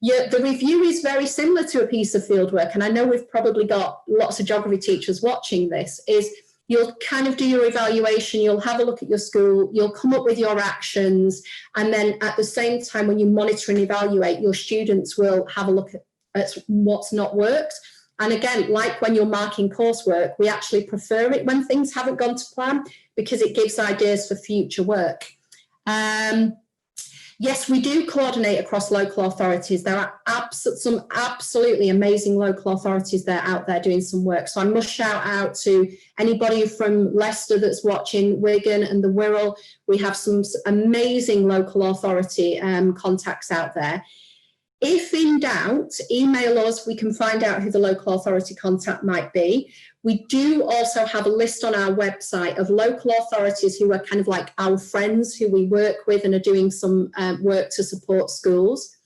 Yeah, the review is very similar to a piece of fieldwork, and I know we've probably got lots of geography teachers watching this, is you'll kind of do your evaluation, you'll have a look at your school, you'll come up with your actions, and then at the same time when you monitor and evaluate, your students will have a look at what's not worked. And again, like when you're marking coursework, we actually prefer it when things haven't gone to plan because it gives ideas for future work. Yes, we do coordinate across local authorities. There are some absolutely amazing local authorities that are out there doing some work. So I must shout out to anybody from Leicester that's watching, Wigan and the Wirral. We have some amazing local authority contacts out there. If in doubt, email us. We can find out who the local authority contact might be. We do also have a list on our website of local authorities who are kind of like our friends who we work with and are doing some work to support schools.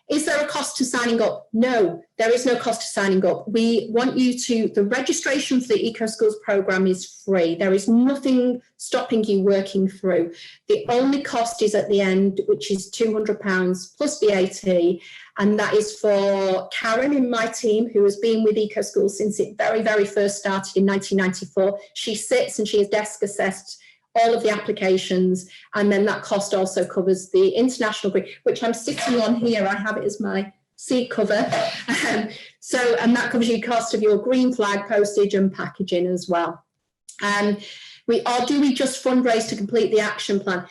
Is there a cost to signing up? No, there is no cost to signing up. We want you to, the registration for the Eco Schools programme is free. There is nothing stopping you working through. The only cost is at the end, which is £200 plus VAT. And that is for Karen in my team, who has been with Eco Schools since it very, very first started in 1994. She sits and she is desk assessed all of the applications, and then that cost also covers the international green, which I'm sitting on here. I have it as my seat cover. And that covers your cost of your green flag, postage and packaging as well. Do we just fundraise to complete the action plan?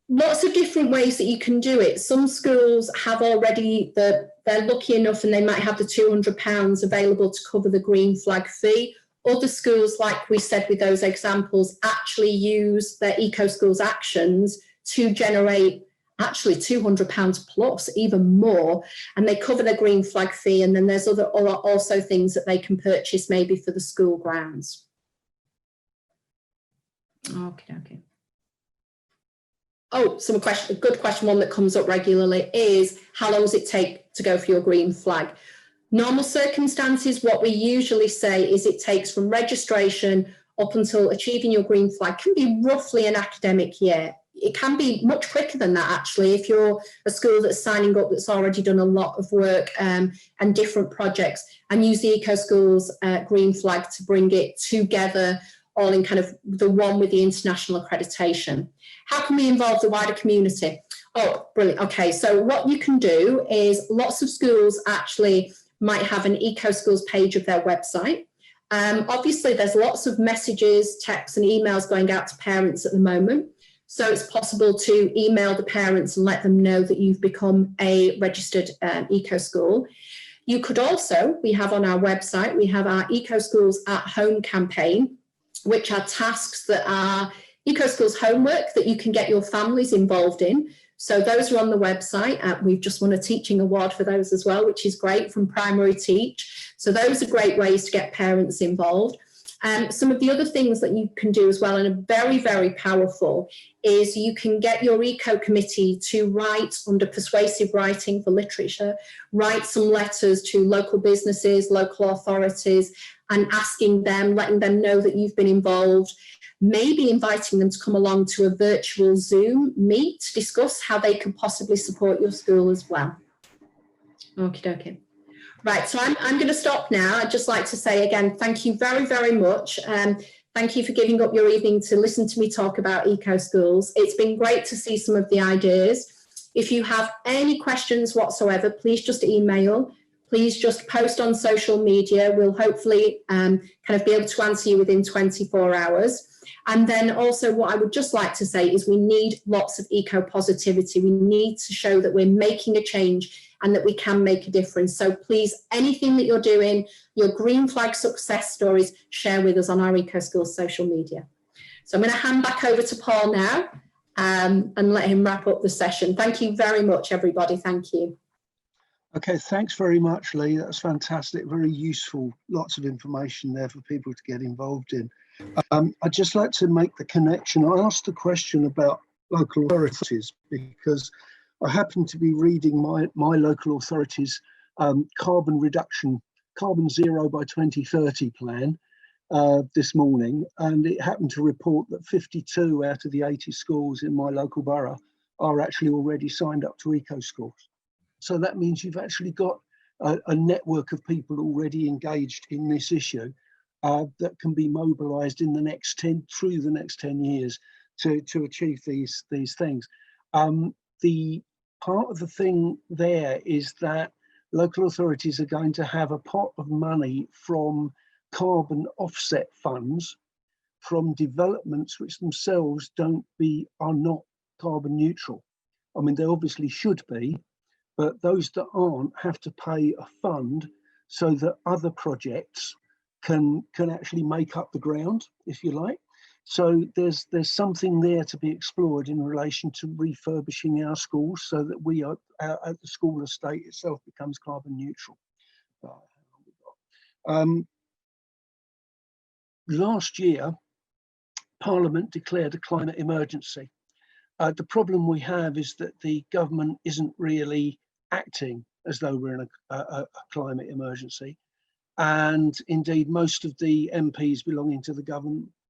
Lots of different ways that you can do it. Some schools have already, they're lucky enough and they might have the £200 available to cover the green flag fee. Other schools, like we said with those examples, actually use their Eco Schools actions to generate actually £200 plus, even more, and they cover the green flag fee. And then there's also things that they can purchase maybe for the school grounds. Okay. Oh, a good question, one that comes up regularly is, how long does it take to go for your green flag? Normal circumstances, what we usually say is it takes from registration up until achieving your green flag, can be roughly an academic year. It can be much quicker than that, actually, if you're a school that's signing up that's already done a lot of work and different projects, and use the Eco Schools green flag to bring it together, all in kind of the one with the international accreditation. How can we involve the wider community? Oh, brilliant. Okay, so what you can do is lots of schools actually might have an Eco Schools page of their website. Obviously, there's lots of messages, texts and emails going out to parents at the moment. So it's possible to email the parents and let them know that you've become a registered Eco School. You could also, we have on our website, we have our Eco Schools at Home campaign, which are tasks that are Eco Schools homework that you can get your families involved in. So those are on the website. We've just won a teaching award for those as well, which is great, from Primary Teach. So those are great ways to get parents involved. Some of the other things that you can do as well, and are very, very powerful, is you can get your Eco Committee to write, under persuasive writing for literature, write some letters to local businesses, local authorities, and asking them, letting them know that you've been involved, maybe inviting them to come along to a virtual Zoom meet to discuss how they can possibly support your school as well. Okie dokie. Right, so I'm going to stop now. I'd just like to say again, thank you very, very much. Thank you for giving up your evening to listen to me talk about Eco Schools. It's been great to see some of the ideas. If you have any questions whatsoever, please just email. Please just post on social media. We'll hopefully kind of be able to answer you within 24 hours. And then also what I would just like to say is we need lots of eco-positivity. We need to show that we're making a change and that we can make a difference. So please, anything that you're doing, your green flag success stories, share with us on our Eco Schools social media. So I'm going to hand back over to Paul now and let him wrap up the session. Thank you very much, everybody. Thank you. Okay, thanks very much, Lee. That's fantastic, very useful, lots of information there for people to get involved in. I'd just like to make the connection. I asked the question about local authorities because I happen to be reading my local authority's carbon zero by 2030 plan this morning, and it happened to report that 52 out of the 80 schools in my local borough are actually already signed up to Eco Schools. So that means you've actually got a network of people already engaged in this issue that can be mobilised in the next 10 years to achieve these things. The part of the thing there is that local authorities are going to have a pot of money from carbon offset funds from developments which themselves are not carbon neutral. I mean, they obviously should be, but those that aren't have to pay a fund so that other projects can actually make up the ground, if you like. So there's something there to be explored in relation to refurbishing our schools so that we are at the school estate itself becomes carbon neutral. Last year, Parliament declared a climate emergency. The problem we have is that the government isn't really acting as though we're in a climate emergency. And indeed, most of the MPs belonging to the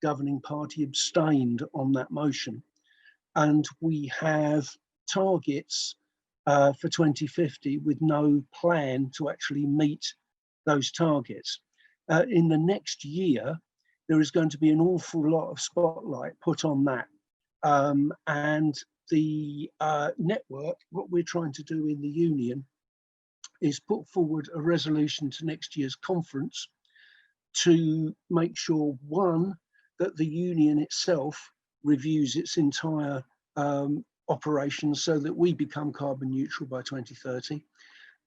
governing party abstained on that motion. And we have targets for 2050 with no plan to actually meet those targets. In the next year, there is going to be an awful lot of spotlight put on that And the network, what we're trying to do in the union is put forward a resolution to next year's conference to make sure, one, that the union itself reviews its entire operations so that we become carbon neutral by 2030.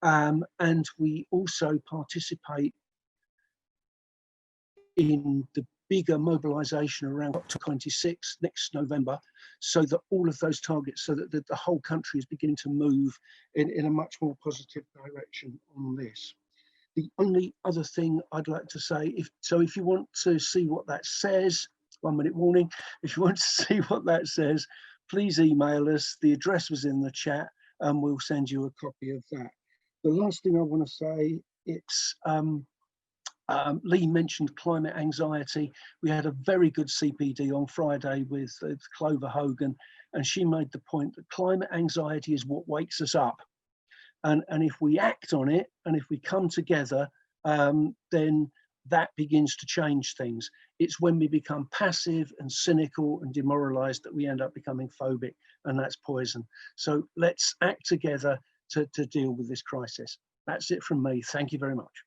And we also participate in the bigger mobilisation around COP26 next November, so that all of those targets, so that the whole country is beginning to move in a much more positive direction on this. The only other thing I'd like to say, if you want to see what that says, 1 minute warning, if you want to see what that says, please email us. The address was in the chat and we'll send you a copy of that. The last thing I want to say, it's Lee mentioned climate anxiety. We had a very good CPD on Friday with Clover Hogan, and she made the point that climate anxiety is what wakes us up. And if we act on it, and if we come together, then that begins to change things. It's when we become passive and cynical and demoralized that we end up becoming phobic, and that's poison. So let's act together to deal with this crisis. That's it from me. Thank you very much.